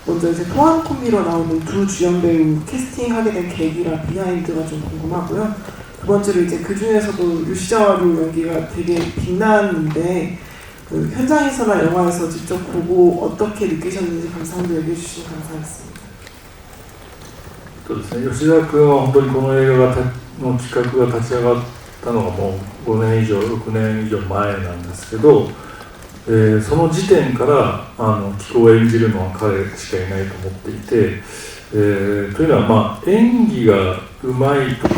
먼저 이제 포항 콤비로 나오는 두 주연 배우 캐스팅하게 된 계기랑 비하인드가 좀 궁금하고요. 두 번째로 이제 그 중에서도 요시자와류 연기가 되게 빛나는데 그 현장에서나 영화에서 직접 보고 어떻게 느끼셨는지 감상도 얘기해 주시면 감사하겠습니다. そうですね、吉田君は本当にこの映画の企画が立ち上がったのがもう5年以上、6年以上前なんですけど、その時点から貴子を演じるのは彼しかいないと思っていて、というのは、まあ、演技がうまいとか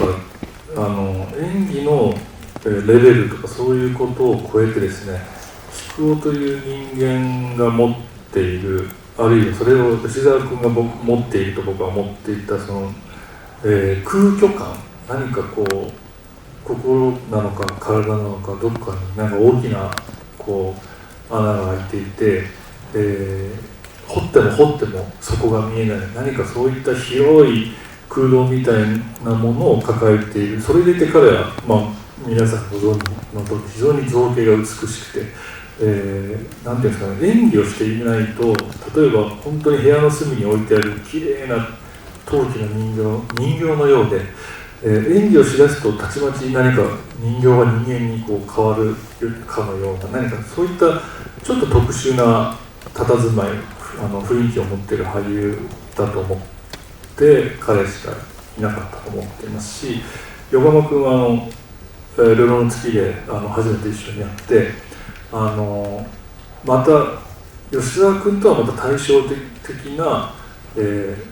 演技のレベルとかそういうことを超えてですね、貴子という人間が持っている、あるいはそれを吉沢君が持っていると僕は思っていたその、空虚感、何かこう心なのか体なのかどっかになんか大きなこう穴が開いていて、掘っても掘っても底が見えない、何かそういった広い空洞みたいなものを抱えている。それでいて彼は、まあ、皆さんご存知の通り非常に造形が美しくて、なんていうんですかね、演技をしていないと、例えば本当に部屋の隅に置いてある綺麗な陶器の人形のようで、演技をしだすとたちまち何か人形が人間にこう変わるかのような、何かそういったちょっと特殊な佇まい、雰囲気を持っている俳優だと思って彼しかいなかったと思っていますし、横浜君はルロの月で初めて一緒にやって、また吉沢君とはまた対照的な、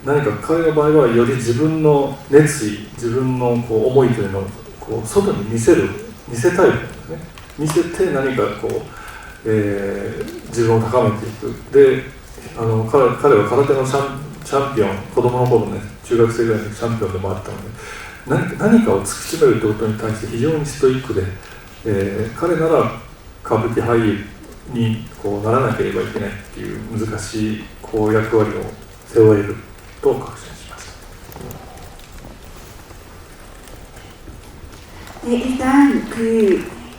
何か彼の場合はより自分の熱意、自分のこう思いというのをこう外に見せたいですね。見せて何かこう、自分を高めていく。で、彼は空手のチャンピオン、子供の頃ね、中学生ぐらいのチャンピオンでもあったので、何かを突き詰めるということに対して非常にストイックで、彼なら歌舞伎俳優にこうならなければいけないっていう難しいこう役割を背負えると確信しました。 네, 일단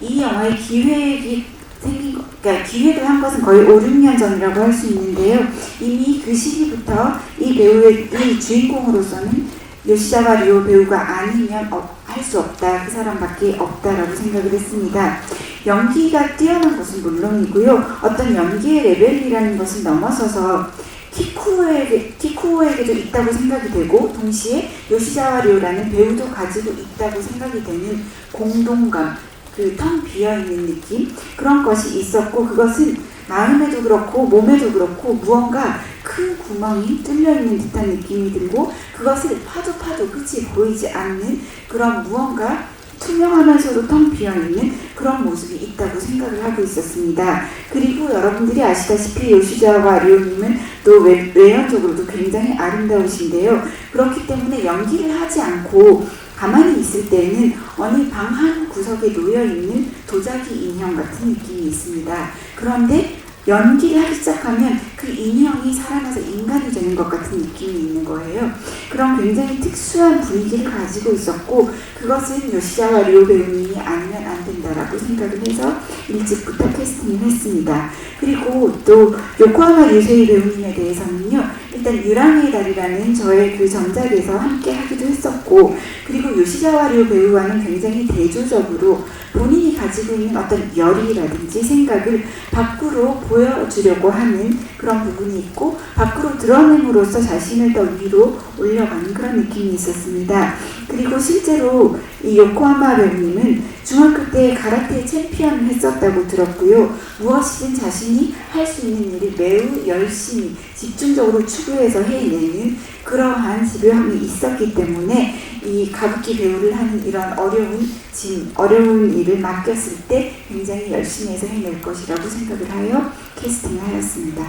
이 영화의 기획이 그러니까 기획을 한 것은 거의 5, 6년 전이라고 할 수 있는데요. 이미 그 시기부터 이 배우의 이 주인공으로서는 요시자와 류 배우가 아니면 할 수 없다, 그 사람밖에 없다라고 생각을 했습니다. 연기가 뛰어난 것은 물론이고요. 어떤 연기의 레벨이라는 것을 넘어서서 키쿠오에게도 있다고 생각이 되고, 동시에 요시자와 류라는 배우도 가지고 있다고 생각이 되는 공동감, 그 텅 비어있는 느낌, 그런 것이 있었고, 그것은 마음에도 그렇고 몸에도 그렇고 무언가 큰 구멍이 뚫려있는 듯한 느낌이 들고, 그것을 파도 끝이 보이지 않는 그런 무언가 투명하면서도 텅 비어있는 그런 모습이 있다고 생각을 하고 있었습니다. 그리고 여러분들이 아시다시피 요시자와 류님은 또 외연적으로도 굉장히 아름다우신데요. 그렇기 때문에 연기를 하지 않고 가만히 있을 때는 어느 방 한 구석에 놓여있는 도자기 인형 같은 느낌이 있습니다. 그런데 연기를 하기 시작하면 그 인형이 살아나서 인간이 되는 것 같은 느낌이 있는 거예요. 그런 굉장히 특수한 분위기를 가지고 있었고, 그것은 요시자와 류 배우님이 아니면 안 된다라고 생각을 해서 일찍부터 캐스팅을 했습니다. 그리고 또 요코하마 유세이 배우님에 대해서는요, 일단 유랑의 달이라는 저의 그 전작에서 함께 하기도 했었고, 그리고 요시자와 류 배우와는 굉장히 대조적으로 본인이 가지고 있는 어떤 열의라든지 생각을 밖으로 보여주려고 하는 그런 부분이 있고, 밖으로 드러냄으로써 자신을 더 위로 올려가는 그런 느낌이 있었습니다. 그리고 실제로 이 요코하마 배우님은 중학교 때 가라테 챔피언을 했었다고 들었고요. 무엇이든 자신이 할 수 있는 일을 매우 열심히 집중적으로 추구해서 해내는 그러한 지배함이 있었기 때문에 이 가부키 배우를 하는 이런 어려운 일을 맡겼을 때 굉장히 열심히 해서 해낼 것이라고 생각을 하여 캐스팅을 하였습니다.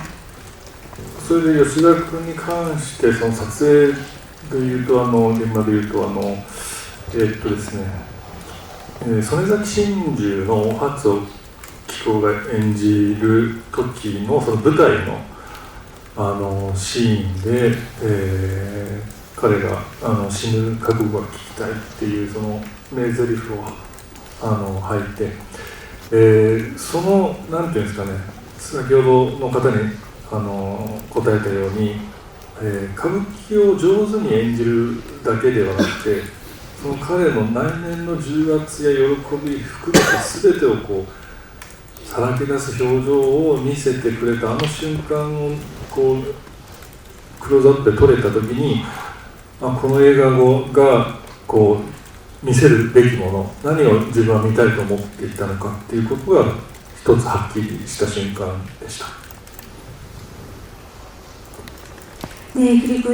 それで吉田君に関してその撮影でいうと現場でいうとですね、曽根崎真珠のお初を貴子が演じる時のその舞台のシーンで、彼が死ぬ覚悟が聞きたいっていうその名台詞を吐いて、そのなんていうんですかね、先ほどの方に答えたように、歌舞伎を上手に演じるだけではなくて、その彼の内面の重圧や喜び含めて全てをこうさらけ出す表情を見せてくれたあの瞬間をこうクローズアップで撮れた時に、この映画がこう見せるべきもの、何を自分は見たいと思っていたのかっていうことが一つはっきりした瞬間でした。 네, 그리고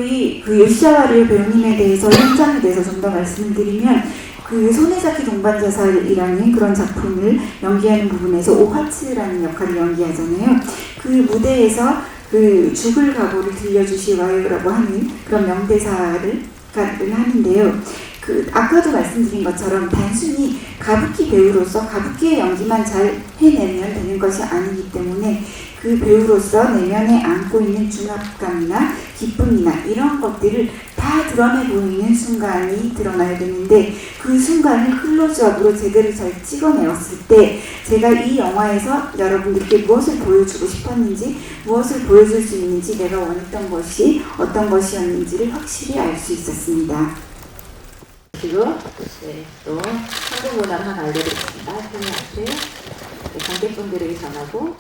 그 요시자와 리오 배우님에 대해서 현장에 대해서 좀 더 말씀을 드리면 그 손에 잡기 동반자살이라는 그런 작품을 연기하는 부분에서 오하츠라는 역할을 연기하잖아요. 그 무대에서 그 죽을 각오를 들려주시와요라고 하는 그런 명대사를 하는데요. 그 아까도 말씀드린 것처럼 단순히 가부키 배우로서 가부키의 연기만 잘 해내면 되는 것이 아니기 때문에 그 배우로서 내면에 안고 있는 중압감이나 기쁨이나 이런 것들을 다 드러내 보이는 순간이 드러나야 되는데 그 순간을 클로즈업으로 제대로 잘 찍어내었을 때 제가 이 영화에서 여러분들께 무엇을 보여주고 싶었는지 무엇을 보여줄 수 있는지 내가 원했던 것이 어떤 것이었는지를 확실히 알 수 있었습니다. 그리고 네, 또 한국 문화를 하나 알려드리겠습니다. 팬한테 관객분들에게 전하고